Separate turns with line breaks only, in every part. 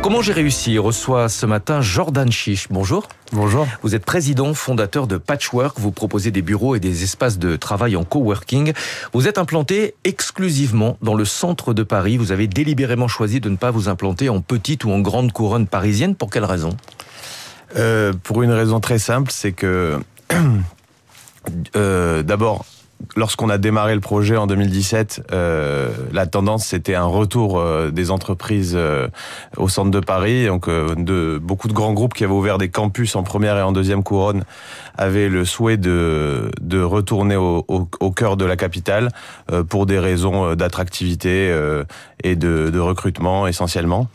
Comment j'ai réussi reçoit ce matin Jordan Chiche. Bonjour.
Bonjour.
Vous êtes président, fondateur de Patchwork. Vous proposez des bureaux et des espaces de travail en coworking. Vous êtes implanté exclusivement dans le centre de Paris. Vous avez délibérément choisi de ne pas vous implanter en petite ou en grande couronne parisienne. Pour quelle raison ?
Pour une raison très simple, c'est que d'abord, lorsqu'on a démarré le projet en 2017, la tendance c'était un retour des entreprises au centre de Paris. Donc beaucoup de grands groupes qui avaient ouvert des campus en première et en deuxième couronne avaient le souhait de retourner au cœur de la capitale pour des raisons d'attractivité et de recrutement essentiellement.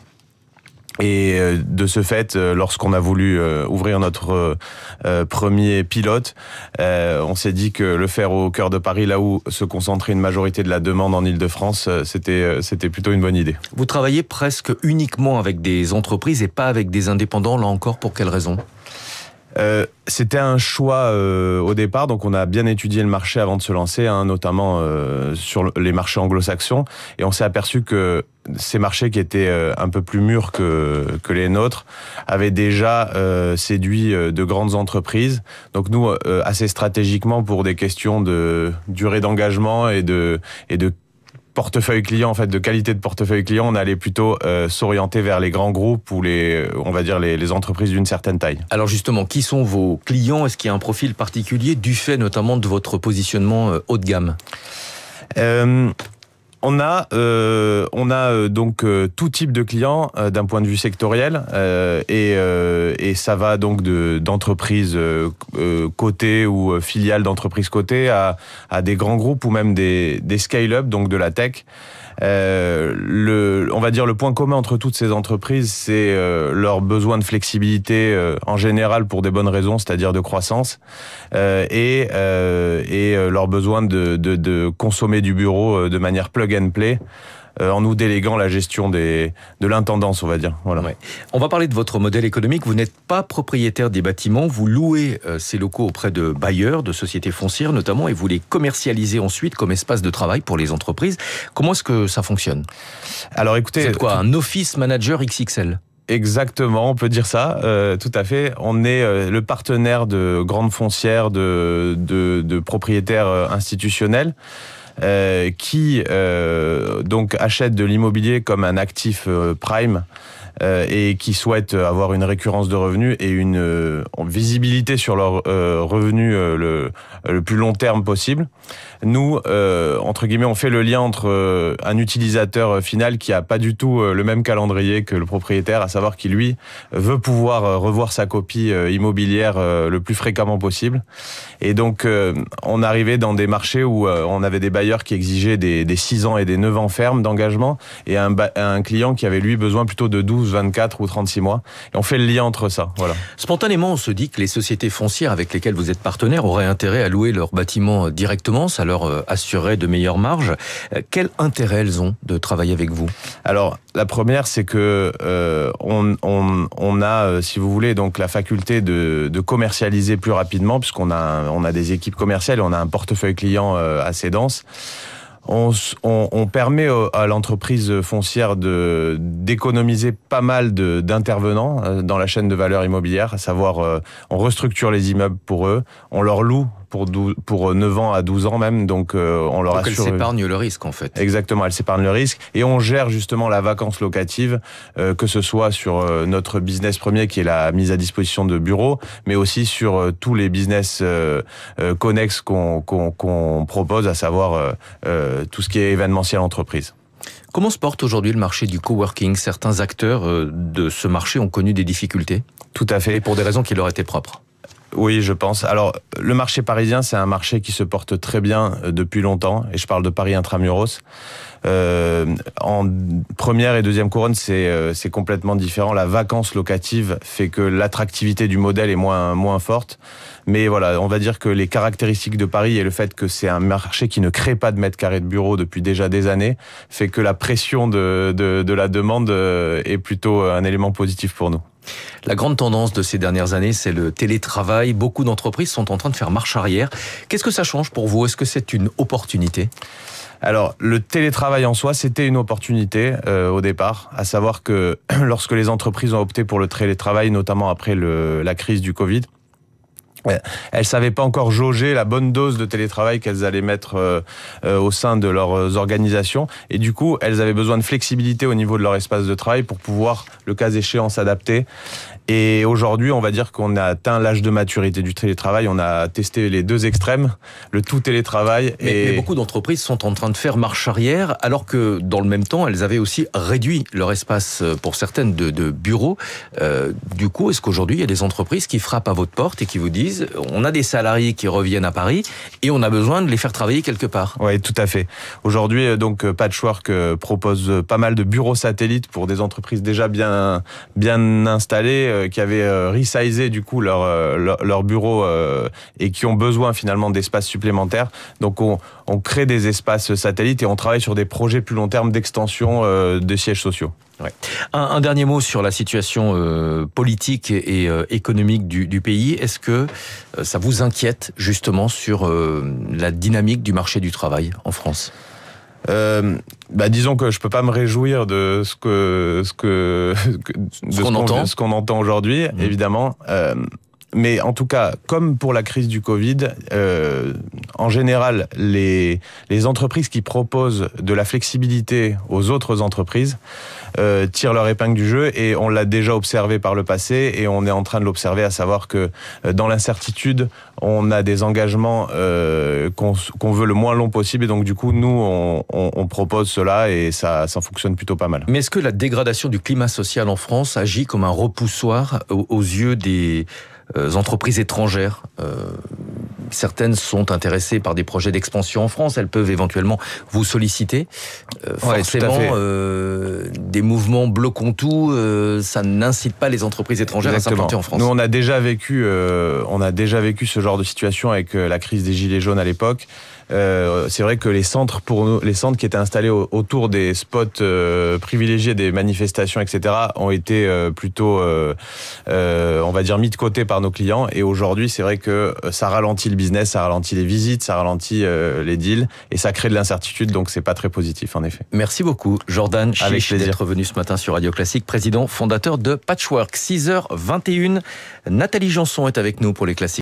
Et de ce fait, lorsqu'on a voulu ouvrir notre premier pilote, on s'est dit que le faire au cœur de Paris, là où se concentrait une majorité de la demande en Île-de-France, c'était plutôt une bonne idée.
Vous travaillez presque uniquement avec des entreprises et pas avec des indépendants, là encore, pour quelle raison ?
C'était un choix au départ, donc on a bien étudié le marché avant de se lancer, notamment sur les marchés anglo-saxons, et on s'est aperçu que ces marchés qui étaient un peu plus mûrs que les nôtres avaient déjà séduit de grandes entreprises. Donc nous, assez stratégiquement, pour des questions de durée d'engagement et de portefeuille client, en fait, de qualité de portefeuille client, on allait plutôt s'orienter vers les grands groupes ou les entreprises d'une certaine taille.
Alors justement, qui sont vos clients ? Est-ce qu'il y a un profil particulier du fait notamment de votre positionnement haut de gamme ?
On a donc tout type de clients d'un point de vue sectoriel et ça va donc d'entreprises cotées ou filiales d'entreprises cotées à des grands groupes ou même des scale-up, donc de la tech. On va dire le point commun entre toutes ces entreprises, c'est leur besoin de flexibilité en général pour des bonnes raisons, c'est-à-dire de croissance, et leur besoin de consommer du bureau de manière plug and play. En nous déléguant la gestion de l'intendance, on va dire. Voilà.
Ouais. On va parler de votre modèle économique. Vous n'êtes pas propriétaire des bâtiments, vous louez ces locaux auprès de bailleurs, de sociétés foncières notamment, et vous les commercialisez ensuite comme espace de travail pour les entreprises. Comment est-ce que ça fonctionne ?
Alors écoutez...
C'est quoi, un office manager XXL ?
Exactement, on peut dire ça, tout à fait. On est le partenaire de grandes foncières, de propriétaires institutionnels, qui donc achètent de l'immobilier comme un actif prime et qui souhaitent avoir une récurrence de revenus et une visibilité sur leurs revenus le plus long terme possible. Nous, entre guillemets, on fait le lien entre un utilisateur final qui a pas du tout le même calendrier que le propriétaire, à savoir qui, lui, veut pouvoir revoir sa copie immobilière le plus fréquemment possible. Et donc, on arrivait dans des marchés où on avait des bailleurs qui exigeaient des 6 ans et des 9 ans fermes d'engagement et un client qui avait, lui, besoin plutôt de 12, 24 ou 36 mois. Et on fait le lien entre ça, voilà.
Spontanément, on se dit que les sociétés foncières avec lesquelles vous êtes partenaire auraient intérêt à louer leurs bâtiments directement, ça leur assurerait de meilleures marges. Quel intérêt elles ont de travailler avec vous ?
Alors, la première, c'est que on a, si vous voulez, donc la faculté de commercialiser plus rapidement, puisqu'on a des équipes commerciales et on a un portefeuille client assez dense. On permet à l'entreprise foncière d'économiser pas mal d'intervenants dans la chaîne de valeur immobilière, à savoir on restructure les immeubles pour eux, on leur loue pour 9 ans à 12 ans même, donc on leur assure...
Elle s'épargne le risque en fait.
Exactement, elle s'épargne le risque et on gère justement la vacance locative, que ce soit sur notre business premier qui est la mise à disposition de bureaux, mais aussi sur tous les business connexes qu'on propose, à savoir tout ce qui est événementiel entreprise.
Comment se porte aujourd'hui le marché du coworking ? Certains acteurs de ce marché ont connu des difficultés ?
Tout à fait.
Et pour des raisons qui leur étaient propres.
Oui, je pense. Alors, le marché parisien, c'est un marché qui se porte très bien depuis longtemps, et je parle de Paris intramuros. En première et deuxième couronne, c'est complètement différent. La vacance locative fait que l'attractivité du modèle est moins forte. Mais voilà, on va dire que les caractéristiques de Paris et le fait que c'est un marché qui ne crée pas de mètres carrés de bureaux depuis déjà des années fait que la pression de la demande est plutôt un élément positif pour nous.
La grande tendance de ces dernières années, c'est le télétravail. Beaucoup d'entreprises sont en train de faire marche arrière. Qu'est-ce que ça change pour vous? Est-ce que c'est une opportunité?
Alors, le télétravail en soi, c'était une opportunité au départ, à savoir que lorsque les entreprises ont opté pour le télétravail, notamment après la crise du Covid, elles savaient pas encore jauger la bonne dose de télétravail qu'elles allaient mettre au sein de leurs organisations. Et du coup, elles avaient besoin de flexibilité au niveau de leur espace de travail pour pouvoir, le cas échéant, s'adapter. Et aujourd'hui, on va dire qu'on a atteint l'âge de maturité du télétravail. On a testé les deux extrêmes, le tout télétravail.
Mais beaucoup d'entreprises sont en train de faire marche arrière, alors que dans le même temps, elles avaient aussi réduit leur espace pour certaines de bureaux. Du coup, est-ce qu'aujourd'hui, il y a des entreprises qui frappent à votre porte et qui vous disent on a des salariés qui reviennent à Paris et on a besoin de les faire travailler quelque part?
Oui, tout à fait. Aujourd'hui, donc Patchwork propose pas mal de bureaux satellites pour des entreprises déjà bien installées, qui avaient resizé du coup leur bureau et qui ont besoin finalement d'espaces supplémentaires. Donc on crée des espaces satellites et on travaille sur des projets plus long terme d'extension de sièges sociaux.
Ouais. Un dernier mot sur la situation politique et économique du pays. Est-ce que ça vous inquiète justement sur la dynamique du marché du travail en France?
Disons que je peux pas me réjouir de ce qu'on entend aujourd'hui, évidemment. Mais en tout cas, comme pour la crise du Covid, en général, les entreprises qui proposent de la flexibilité aux autres entreprises tirent leur épingle du jeu, et on l'a déjà observé par le passé et on est en train de l'observer, à savoir que dans l'incertitude, on a des engagements qu'on veut le moins long possible, et donc du coup, nous, on propose cela et ça fonctionne plutôt pas mal.
Mais est-ce que la dégradation du climat social en France agit comme un repoussoir aux yeux des entreprises étrangères? Certaines sont intéressées par des projets d'expansion en France, elles peuvent éventuellement vous solliciter. Forcément, des mouvements bloquons tout, ça n'incite pas les entreprises étrangères à s'implanter en France.
Nous, on a déjà vécu ce genre de situation avec la crise des Gilets jaunes à l'époque. C'est vrai que les centres qui étaient installés autour des spots privilégiés des manifestations, etc., ont été plutôt, on va dire, mis de côté par nos clients. Et aujourd'hui, c'est vrai que ça ralentit le business, ça ralentit les visites, ça ralentit les deals, et ça crée de l'incertitude. Donc, c'est pas très positif, en effet.
Merci beaucoup, Jordan Chiche, d'être venu ce matin sur Radio Classique, président fondateur de Patchwork. 6h21. Nathalie Janson est avec nous pour les classiques.